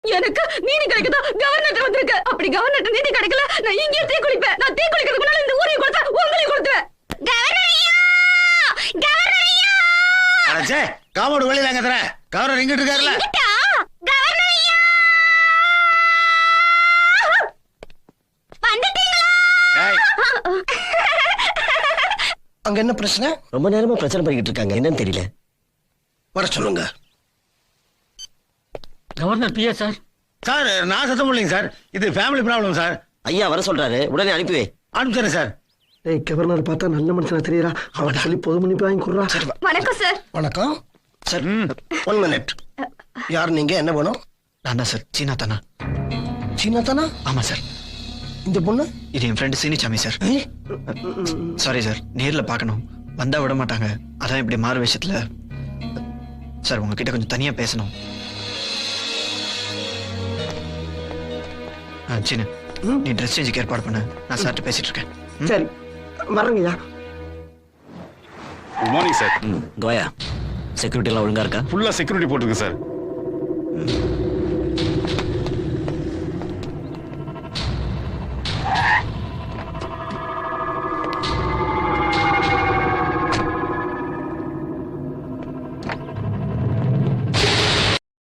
எனக்கு நீதி கிடைக்குதா? கவர்னர் வந்திருக்கு. அப்படி கவர்னர் நீதி கிடைக்கல, நான் இங்கே தீ குளிப்பேன். நான் தீ குளிக்கிறதுக்கு முன்னால இந்த ஊரையும் கொடுத்தா உங்களையும் கொடுத்துவேன். கவர்னர் ஐயா! கவர்னர் ஐயா! அடச்சே, காமோடு வெளியில அங்க தர. கவர்னர் இங்கிட்டு இருக்காருல. கவர்னர் ஐயா! வந்துட்டீங்களா? ஏய், அங்க என்ன பிரச்சனை? ரொம்ப நேரமா பிரச்சனை பண்ணிக்கிட்டு இருக்காங்க, என்னன்னு தெரியல. வர சொல்லுங்க. Governor BA sir. சார் நான் சத்தம் போடலைங்க சார். இது ஃபேமிலி ப்ராப்ளம் சார். ஐயா வர சொல்றாரு, உடனே அனுப்பிவே. அனுப்பிச்சிடுறேன் சார். ஏய், கவர்னர் பார்த்தா நல்ல மனுஷனா தெரியறா. அவன் சொல்லி பொது மன்னிப்பு வாங்கி கொடுறா. வணக்கம் சார். வணக்கம் சார். 1 மினிட். யார் நீங்க? என்ன வேணும்? நான் தான் சார், சீனா தானா? சீனா தானா? ஆமா சார். இந்த பொண்ணு? இது என் ஃப்ரெண்டு சீனிச்சாமி சார். ஏய், சாரி சார், நேர்ல பார்க்கணும், வந்தா விட மாட்டாங்க, அதான் இப்படி மாறு விஷயத்துல. சார் உங்ககிட்ட கொஞ்சம் தனியா பேசணும். சீனு, நீ ட்ரெஸ் சேஞ்சுக்கு ஏற்பாடு பண்ணு, நான் சார்ட்ட பேசிட்டு இருக்கேன். சரி வர்றேங்கய்யா. Good morning sir. Koya, security எல்லாம் ஒழுங்கா இருக்கா? ஃபுல்லா செக்யூரிட்டி போட்டுருக்கு சார்.